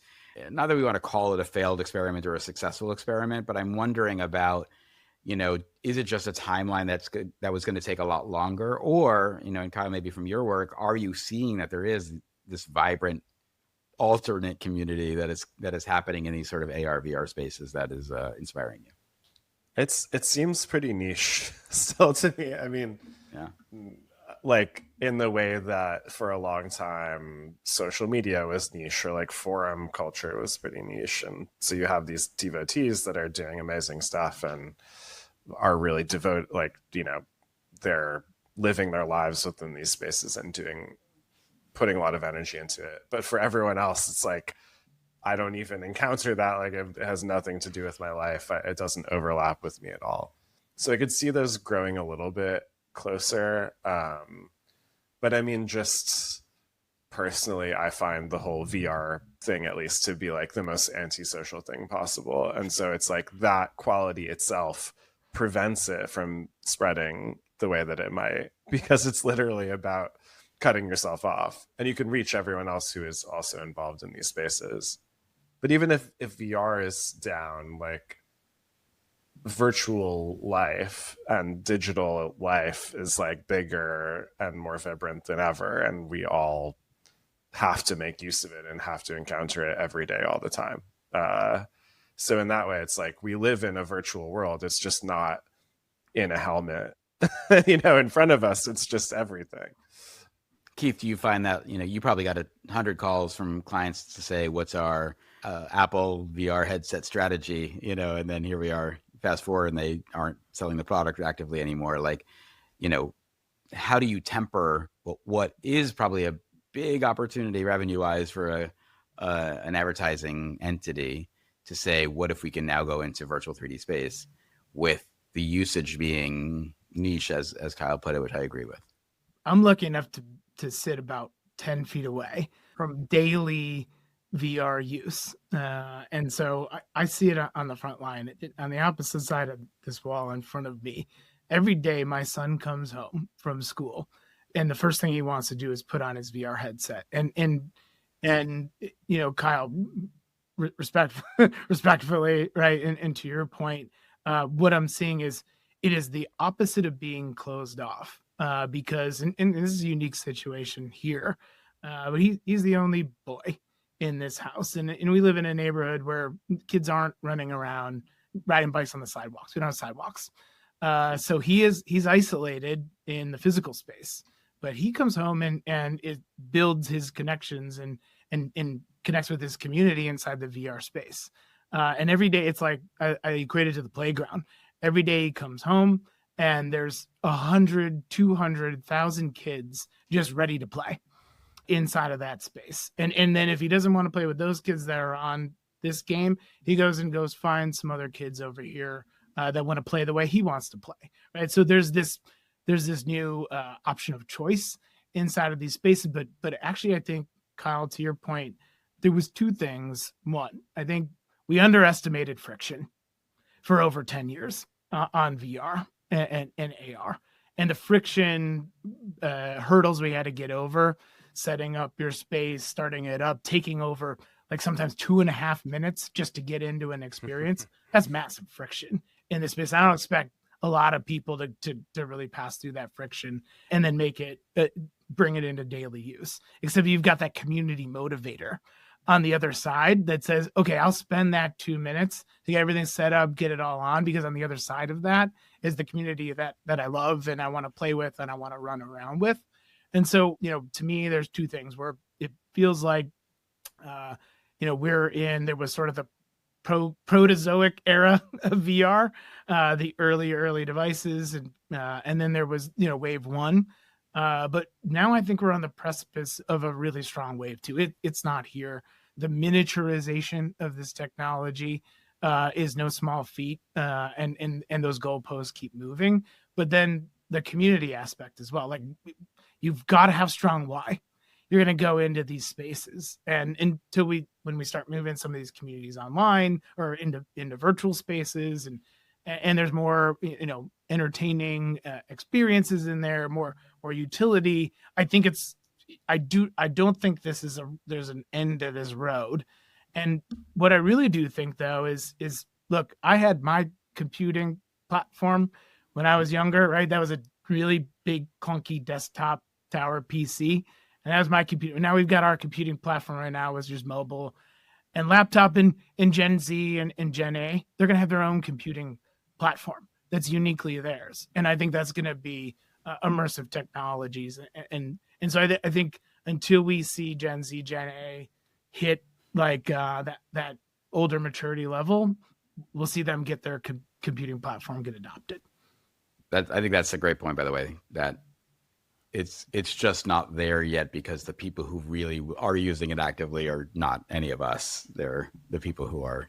Speaker 2: Not that we want to call it a failed experiment or a successful experiment, but I'm wondering about, is it just a timeline that was going to take a lot longer? Or, and Kyle, maybe from your work, are you seeing that there is this vibrant alternate community that is happening in these sort of AR, VR spaces that is inspiring you?
Speaker 1: It seems pretty niche still to me. I mean,
Speaker 2: Yeah.
Speaker 1: like in the way that for a long time social media was niche, or like forum culture was pretty niche, and so you have these devotees that are doing amazing stuff and are really devoted, like, you know, they're living their lives within these spaces and putting a lot of energy into it. But for everyone else, it's like, I don't even encounter that. Like, it has nothing to do with my life. It doesn't overlap with me at all. So I could see those growing a little bit closer. But I mean, just personally, I find the whole VR thing, at least, to be like the most antisocial thing possible. And so it's like that quality itself prevents it from spreading the way that it might, because it's literally about cutting yourself off, and you can reach everyone else who is also involved in these spaces. But even if VR is down, like, virtual life and digital life is like bigger and more vibrant than ever, and we all have to make use of it and have to encounter it every day, all the time. So in that way, it's like we live in a virtual world. It's just not in a helmet, you know, in front of us. It's just everything.
Speaker 2: Keith, do you find that, you know, you probably got 100 calls from clients to say, what's our Apple VR headset strategy, you know, and then here we are, fast forward, and they aren't selling the product actively anymore. Like, you know, how do you temper what is probably a big opportunity revenue wise for an advertising entity to say, what if we can now go into virtual 3D space with the usage being niche, as Kyle put it, which I agree with.
Speaker 3: I'm lucky enough to sit about 10 feet away from daily VR use. And so I see it on the front line, on the opposite side of this wall in front of me. Every day my son comes home from school, and the first thing he wants to do is put on his VR headset. And you know, Kyle, respectfully, right? And to your point, what I'm seeing is it is the opposite of being closed off. Because and this is a unique situation here, but he's the only boy in this house, and we live in a neighborhood where kids aren't running around riding bikes on the sidewalks. We don't have sidewalks, so he's isolated in the physical space. But he comes home and it builds his connections and connects with his community inside the VR space. And every day, it's like I equate it to the playground. Every day he comes home, and there's 100, 200,000 kids just ready to play inside of that space. And then if he doesn't want to play with those kids that are on this game, he goes find some other kids over here that want to play the way he wants to play, right? So there's this new option of choice inside of these spaces. But actually, I think, Kyle, to your point, there was two things. One, I think we underestimated friction for over 10 years on VR and AR, and the friction hurdles we had to get over, setting up your space, starting it up, taking over like sometimes 2.5 minutes just to get into an experience. That's massive friction in this space. I don't expect a lot of people to really pass through that friction and then make it bring it into daily use, except you've got that community motivator on the other side that says, okay, I'll spend that 2 minutes to get everything set up, get it all on, because on the other side of that is the community that I love and I want to play with and I want to run around with. And so, you know, to me, there's two things where it feels like, you know, there was sort of the protozoic era of VR, the early devices. And then there was, you know, wave one. But now I think we're on the precipice of a really strong wave two. It's not here. The miniaturization of this technology is no small feat, and those goalposts keep moving. But then the community aspect as well. Like, you've got to have strong why. You're going to go into these spaces, and when we start moving some of these communities online or into virtual spaces, and there's more, you know, entertaining experiences in there, more utility. I think I don't think there's an end to this road. And what I really do think, though, is look, I had my computing platform when I was younger, right? That was a really big clunky desktop tower PC, and that was my computer. Now we've got our computing platform right now is just mobile and laptop, and Gen Z and Gen A. They're going to have their own computing platform that's uniquely theirs. And I think that's going to be immersive technologies. And so I think until we see Gen Z, Gen A hit like that older maturity level, we'll see them get their computing platform get adopted.
Speaker 2: I think that's a great point, by the way, that it's just not there yet because the people who really are using it actively are not any of us. They're the people who are,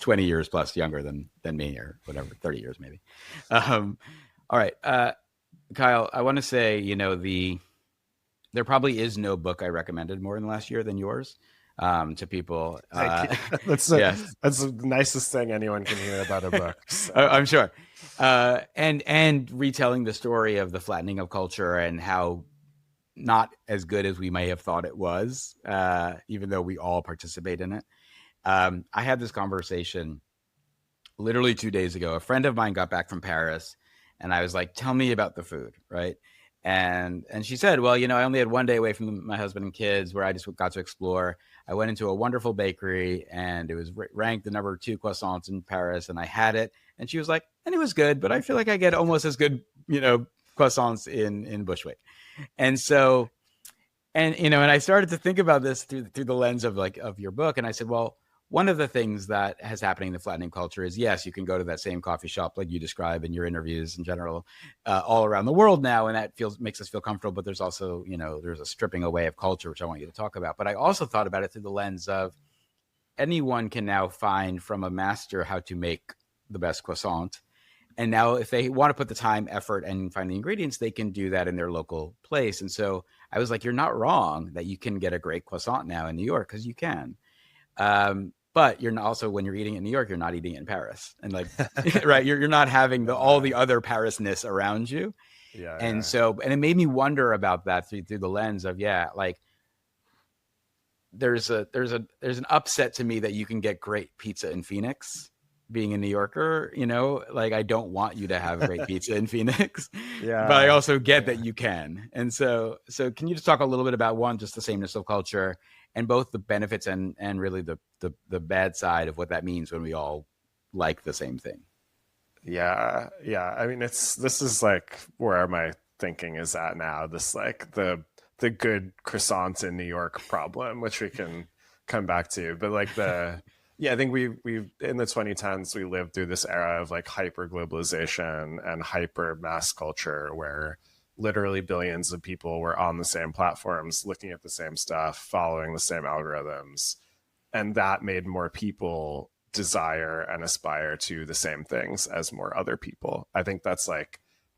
Speaker 2: 20 years plus younger than me, or whatever, 30 years maybe. All right. Kyle, I want to say, there probably is no book I recommended more in the last year than yours to people.
Speaker 1: That's the nicest thing anyone can hear about a book. So.
Speaker 2: I'm sure. And retelling the story of the flattening of culture and how not as good as we may have thought it was, even though we all participate in it. I had this conversation literally 2 days ago. A friend of mine got back from Paris, and I was like, tell me about the food, right? And she said, well, I only had 1 day away from my husband and kids where I just got to explore. I went into a wonderful bakery, and it was ranked the number 2 croissants in Paris, and I had it. And she was like, and it was good, but I feel like I get almost as good, croissants in Bushwick. And so, and I started to think about this through the lens of your book. And I said, well, one of the things that has happening in the flattening culture is, yes, you can go to that same coffee shop like you describe in your interviews in general, all around the world now, and that makes us feel comfortable. But there's also, there's a stripping away of culture, which I want you to talk about. But I also thought about it through the lens of anyone can now find from a master how to make the best croissant. And now if they want to put the time, effort, and find the ingredients, they can do that in their local place. And so I was like, you're not wrong that you can get a great croissant now in New York, because you can. But you're not, also, when you're eating in New York, you're not eating it in Paris, and right, you're not having all the other Parisness around you. Yeah. And so, and it made me wonder about that through the lens of, there's an upset to me that you can get great pizza in Phoenix, being a New Yorker, I don't want you to have great pizza in Phoenix, but I also get that you can. And so can you just talk a little bit about, one, just the sameness of culture, and both the benefits and really the bad side of what that means when we all like the same thing?
Speaker 1: Yeah. I mean, this is like where my thinking is at now. This the good croissants in New York problem, which we can come back to, but I think we in the 2010s we lived through this era of hyper globalization and hyper mass culture where literally billions of people were on the same platforms, looking at the same stuff, following the same algorithms. And that made more people desire and aspire to the same things as more other people. I think that's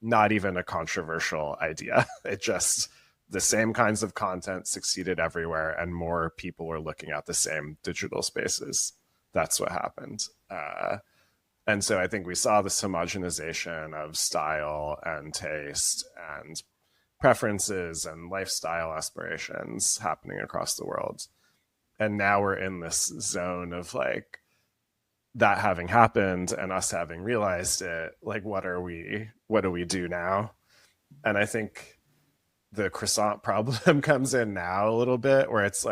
Speaker 1: not even a controversial idea. It just, the same kinds of content succeeded everywhere, and more people were looking at the same digital spaces. That's what happened. And so I think we saw this homogenization of style and taste and preferences and lifestyle aspirations happening across the world. And now we're in this zone of that having happened and us having realized it, what do we do now? And I think the croissant problem comes in now a little bit, where it's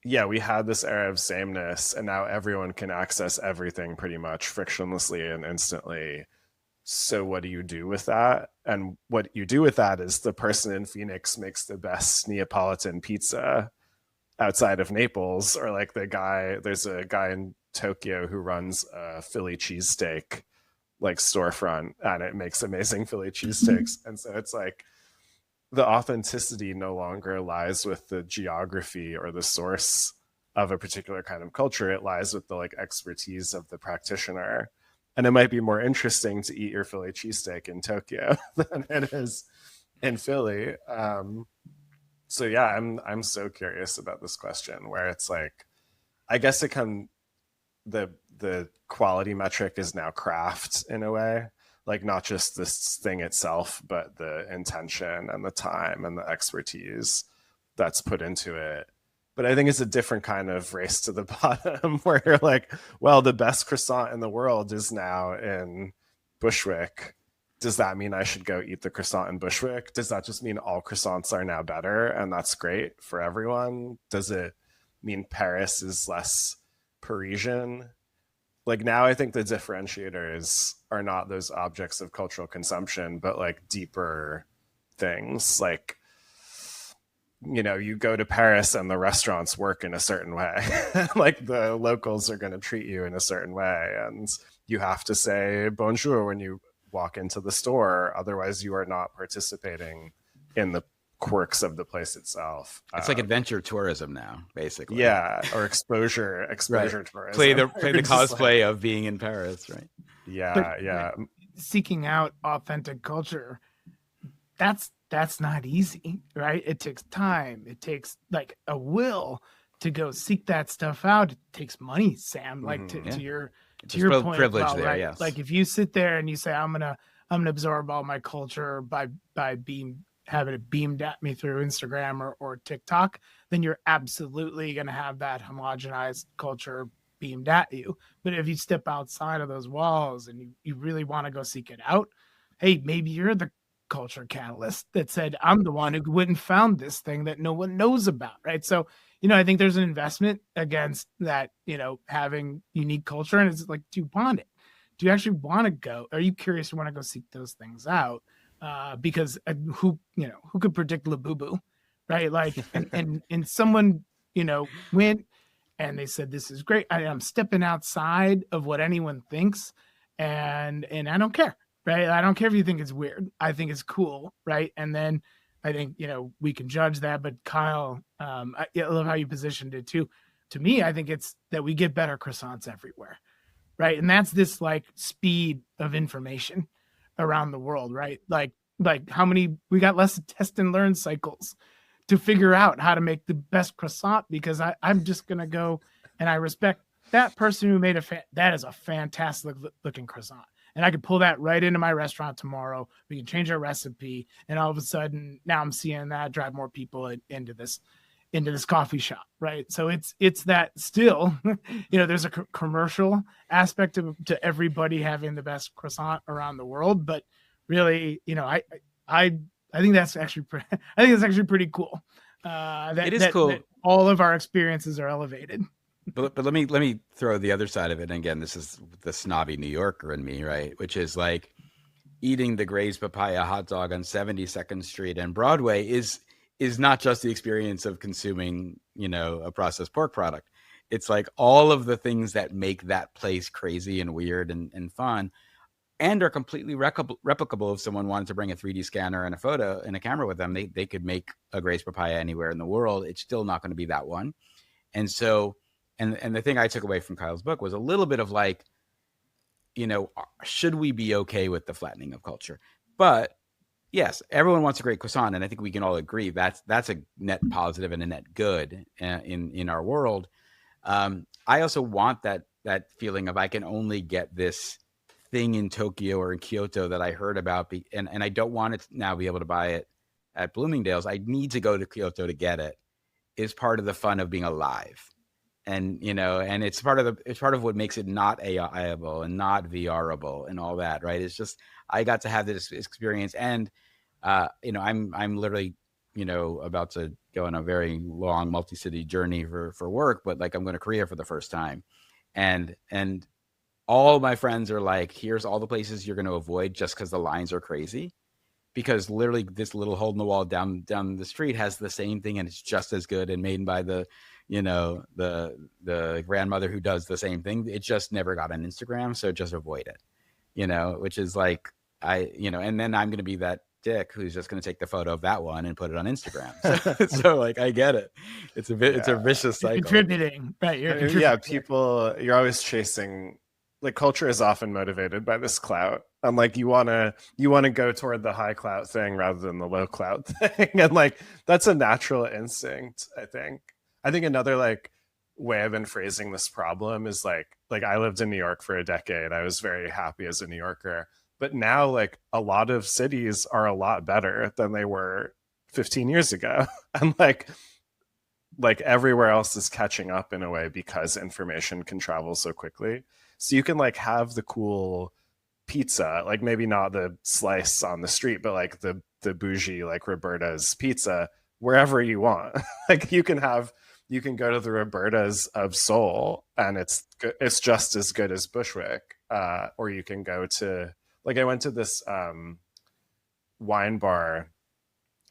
Speaker 1: we had this era of sameness, and now everyone can access everything pretty much frictionlessly and instantly. So what do you do with that? And what you do with that is the person in Phoenix makes the best Neapolitan pizza outside of Naples, or there's a guy in Tokyo who runs a Philly cheesesteak storefront, and it makes amazing Philly cheesesteaks. And so it's the authenticity no longer lies with the geography or the source of a particular kind of culture. It lies with the expertise of the practitioner. And it might be more interesting to eat your Philly cheesesteak in Tokyo than it is in Philly. So yeah, I'm so curious about this question, where it's I guess the quality metric is now craft in a way. Not just this thing itself, but the intention and the time and the expertise that's put into it. But I think it's a different kind of race to the bottom, where you're well, the best croissant in the world is now in Bushwick. Does that mean I should go eat the croissant in Bushwick? Does that just mean all croissants are now better and that's great for everyone? Does it mean Paris is less Parisian? like now I think the differentiators are not those objects of cultural consumption, but like deeper things. Like, you know, you go to Paris and the restaurants work in a certain way. Like the locals are going to treat you in a certain way, and you have to say bonjour when you walk into the store, otherwise you are not participating in the quirks of the place itself.
Speaker 2: It's like adventure tourism now, basically.
Speaker 1: Yeah, or exposure
Speaker 2: Right.
Speaker 1: tourism.
Speaker 2: Play the
Speaker 1: Just
Speaker 2: cosplay of being in Paris, right?
Speaker 1: Yeah.
Speaker 3: Seeking out authentic culture, that's not easy, right? It takes time. It takes like a will to go seek that stuff out. It takes money, Sam. Like to your point,
Speaker 2: privilege
Speaker 3: well,
Speaker 2: there,
Speaker 3: right?
Speaker 2: yes.
Speaker 3: Like if you sit there and you say, I'm gonna absorb all my culture by having it beamed at me through Instagram or TikTok, then you're absolutely gonna have that homogenized culture beamed at you. But if you step outside of those walls and you really want to go seek it out, hey, maybe you're the culture catalyst that said, I'm the one who went and found this thing that no one knows about, right? So, you know, I think there's an investment against that, you know, having unique culture. And it's like, do you want it? Do you actually want to go? Are you curious to want to go seek those things out? Because who could predict Labubu, right? Like, and someone, you know, went and they said, this is great. I'm stepping outside of what anyone thinks, and I don't care. Right. I don't care if you think it's weird. I think it's cool. Right. And then I think, you know, we can judge that. But Kyle, I love how you positioned it too. To me, I think it's that we get better croissants everywhere. Right. And that's this like speed of information around the world. Right. Like how many we got less test and learn cycles to figure out how to make the best croissant, because I'm just going to go and I respect that person who made that is a fantastic looking croissant. And I could pull that right into my restaurant tomorrow. We can change our recipe, and all of a sudden, now I'm seeing that drive more people into this coffee shop, right? So it's that still, you know, there's a commercial aspect to everybody having the best croissant around the world, but really, you know, I think that's actually pretty cool.
Speaker 2: It is cool.
Speaker 3: That all of our experiences are elevated.
Speaker 2: But let me throw the other side of it. And again, this is the snobby New Yorker in me, right? Which is like eating the Gray's Papaya hot dog on 72nd Street and Broadway is not just the experience of consuming, you know, a processed pork product. It's like all of the things that make that place crazy and weird and fun, and are completely replicable. If someone wanted to bring a 3D scanner and a photo and a camera with them, they could make a Gray's Papaya anywhere in the world. It's still not going to be that one. And so, and the thing I took away from Kyle's book was a little bit of like, you know, should we be okay with the flattening of culture? But yes, everyone wants a great croissant, and I think we can all agree that's a net positive and a net good in our world. I also want that feeling of I can only get this thing in Tokyo or in Kyoto that I heard about, and I don't want to now be able to buy it at Bloomingdale's. I need to go to Kyoto to get it. Is part of the fun of being alive. And, you know, and it's part of what makes it not AIable and not VRable and all that, right? It's just, I got to have this experience, and, you know, I'm literally, you know, about to go on a very long multi-city journey for work, but like I'm going to Korea for the first time. And all my friends are like, here's all the places you're going to avoid just because the lines are crazy. Because literally this little hole in the wall down the street has the same thing, and it's just as good and made by the, you know, the grandmother who does the same thing. It just never got on Instagram, so just avoid it, you know, which is like, and then I'm going to be that dick who's just going to take the photo of that one and put it on Instagram. So like, I get it. It's a vicious cycle.
Speaker 3: Contributing, right?
Speaker 1: Yeah, people, you're always chasing. Like culture is often motivated by this clout. And like you wanna go toward the high clout thing rather than the low clout thing. And like that's a natural instinct, I think. I think another like way I've been phrasing this problem is like I lived in New York for a decade. I was very happy as a New Yorker. But now like a lot of cities are a lot better than they were 15 years ago. And like everywhere else is catching up in a way because information can travel so quickly. So you can like have the cool pizza, like maybe not the slice on the street, but like the bougie, like Roberta's pizza, wherever you want. Like you can have you can go to the Roberta's of Seoul and it's just as good as Bushwick. Or you can go to, like, I went to this wine bar.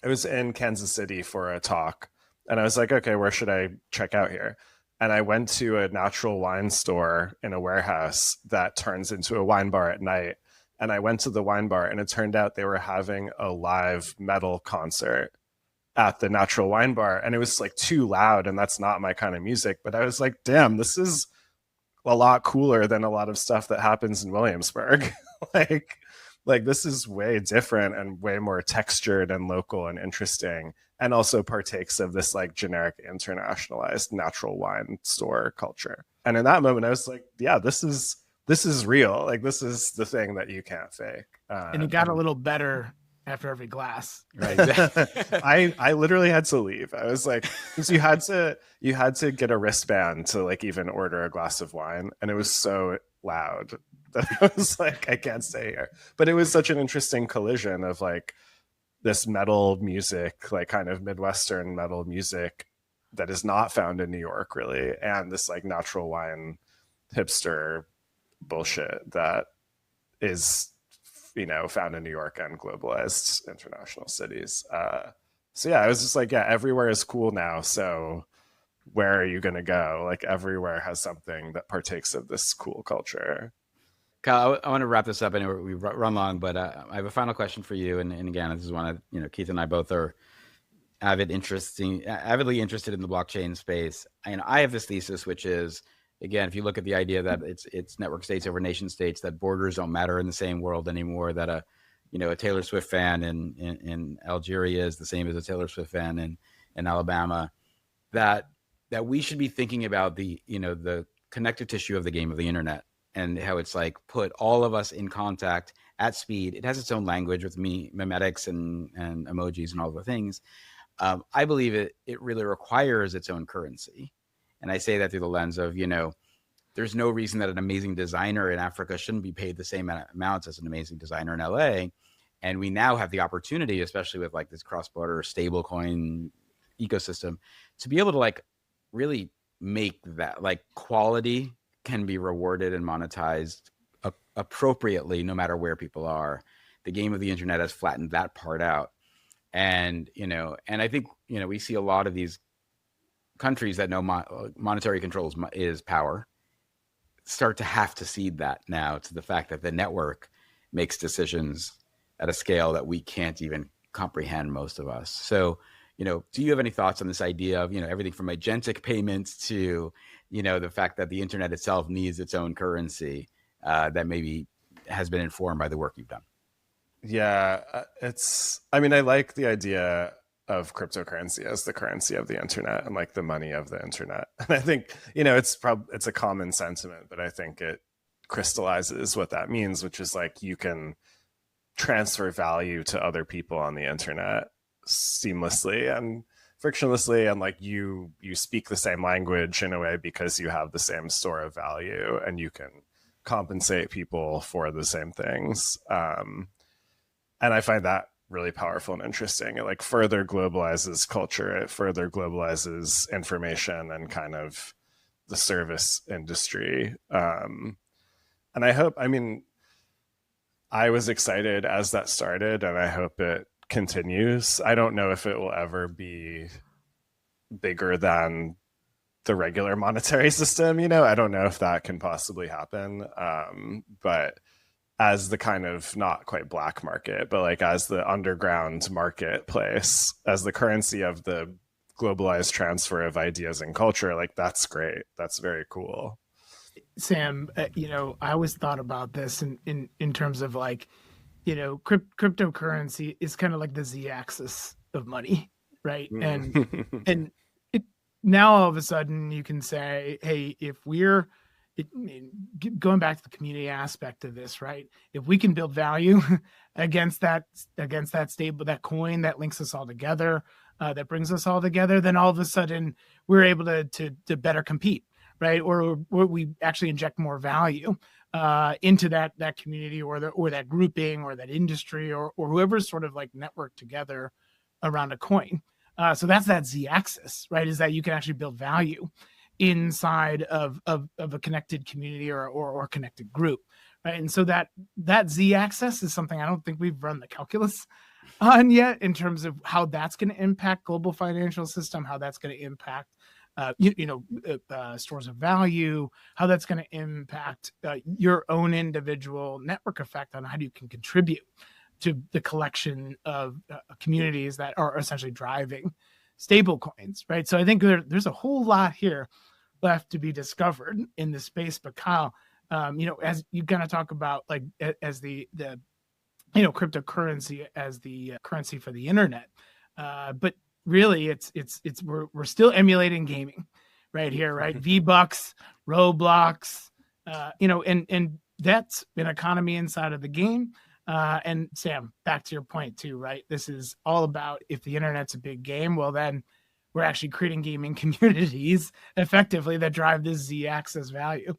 Speaker 1: It was in Kansas City for a talk. And I was like, okay, where should I check out here? And I went to a natural wine store in a warehouse that turns into a wine bar at night. And I went to the wine bar, and it turned out they were having a live metal concert at the natural wine bar. And it was like too loud, and that's not my kind of music. But I was like, damn, this is a lot cooler than a lot of stuff that happens in Williamsburg. like this is way different and way more textured and local and interesting, and also partakes of this like generic internationalized natural wine store culture. And in that moment I was like, yeah, this is real. Like, this is the thing that you can't fake.
Speaker 3: And it got a little better after every glass.
Speaker 2: Right. Exactly.
Speaker 1: I literally had to leave. I was like, because you had to get a wristband to like even order a glass of wine, and it was so loud that I was like, I can't stay here. But it was such an interesting collision of like this metal music, like kind of Midwestern metal music that is not found in New York really, and this like natural wine hipster bullshit that is, you know, found in New York and globalized international cities. So yeah, I was just like, yeah, everywhere is cool now. So where are you going to go? Like, everywhere has something that partakes of this cool culture.
Speaker 2: Kyle, I want to wrap this up. I know we run long, but I have a final question for you. And again, this is one of, you know, Keith and I both are avidly interested in the blockchain space. And I have this thesis, which is, again, if you look at the idea that it's network states over nation states, that borders don't matter in the same world anymore, that a Taylor Swift fan in Algeria is the same as a Taylor Swift fan in Alabama, that we should be thinking about the connective tissue of the game of the internet, and how it's like put all of us in contact at speed. It has its own language with memetics and emojis and all the things. I believe it really requires its own currency. And I say that through the lens of, there's no reason that an amazing designer in Africa shouldn't be paid the same amounts as an amazing designer in LA. And we now have the opportunity, especially with like this cross-border stablecoin ecosystem, to be able to like really make that like quality can be rewarded and monetized appropriately, no matter where people are. The game of the internet has flattened that part out. And, and I think, we see a lot of these countries that know monetary controls is power start to have to cede that now to the fact that the network makes decisions at a scale that we can't even comprehend, most of us. So, do you have any thoughts on this idea of, everything from agentic payments to, the fact that the internet itself needs its own currency that maybe has been informed by the work you've done?
Speaker 1: Yeah, I like the idea of cryptocurrency as the currency of the internet and like the money of the internet. And I think, it's a common sentiment, but I think it crystallizes what that means, which is like you can transfer value to other people on the internet seamlessly and frictionlessly, and like you speak the same language in a way because you have the same store of value, and you can compensate people for the same things. And I find that really powerful and interesting. It like further globalizes culture. It further globalizes information and kind of the service industry. And I hope, I was excited as that started, and I hope it continues. I don't know if it will ever be bigger than the regular monetary system. I don't know if that can possibly happen. But as the kind of not quite black market, but like as the underground marketplace, as the currency of the globalized transfer of ideas and culture, like that's great. That's very cool.
Speaker 3: Sam, I always thought about this in terms of like, cryptocurrency is kind of like the z-axis of money, right? And it now all of a sudden you can say, hey, if we're going back to the community aspect of this, right? If we can build value against that stable, that coin that links us all together, that brings us all together, then all of a sudden we're able to better compete, right? Or we actually inject more value into that community or that grouping or that industry or whoever's sort of like networked together around a coin. So that's that z-axis, right? Is that you can actually build value inside of a connected community or connected group, right? And so that z-axis is something I don't think we've run the calculus on yet in terms of how that's going to impact global financial system, how that's going to impact stores of value, how that's going to impact your own individual network effect on how you can contribute to the collection of communities that are essentially driving stable coins, right? So I think there's a whole lot here left to be discovered in the space. But Kyle, as you kind of talk about like as the cryptocurrency as the currency for the internet, but really it's we're still emulating gaming right here, right? V-Bucks, Roblox, and that's an economy inside of the game. And Sam, back to your point too, right? This is all about if the internet's a big game, well, then we're actually creating gaming communities effectively that drive this z-axis value.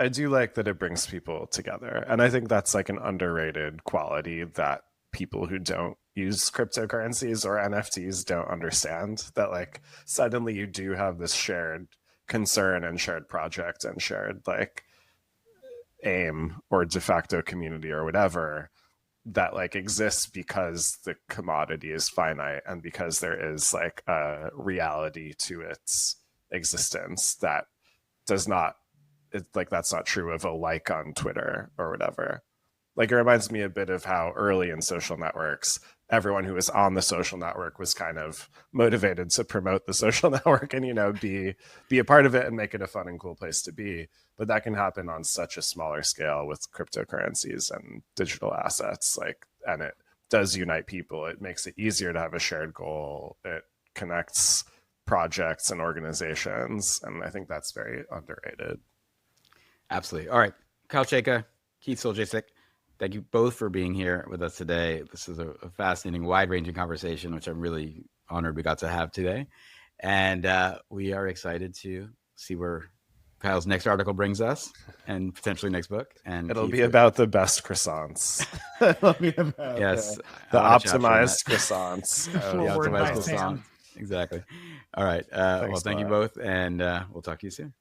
Speaker 1: I do like that it brings people together. And I think that's like an underrated quality that people who don't use cryptocurrencies or NFTs don't understand, that like suddenly you do have this shared concern and shared project and shared like aim or de facto community or whatever that like exists because the commodity is finite and because there is like a reality to its existence that does not, like that's not true of a like on Twitter or whatever. Like it reminds me a bit of how early in social networks, everyone who was on the social network was kind of motivated to promote the social network and, be a part of it and make it a fun and cool place to be. But that can happen on such a smaller scale with cryptocurrencies and digital assets. And it does unite people. It makes it easier to have a shared goal. It connects projects and organizations. And I think that's very underrated.
Speaker 2: Absolutely. All right. Kyle Chayka, Keith Soljacich, thank you both for being here with us today. This is a fascinating, wide-ranging conversation, which I'm really honored we got to have today. And we are excited to see where Kyle's next article brings us and potentially next book. And
Speaker 1: it'll be about the best croissants.
Speaker 2: It'll be about
Speaker 1: the optimized croissants.
Speaker 3: Forward by Sam.
Speaker 2: Exactly. All right. Well, thank you both, and we'll talk to you soon.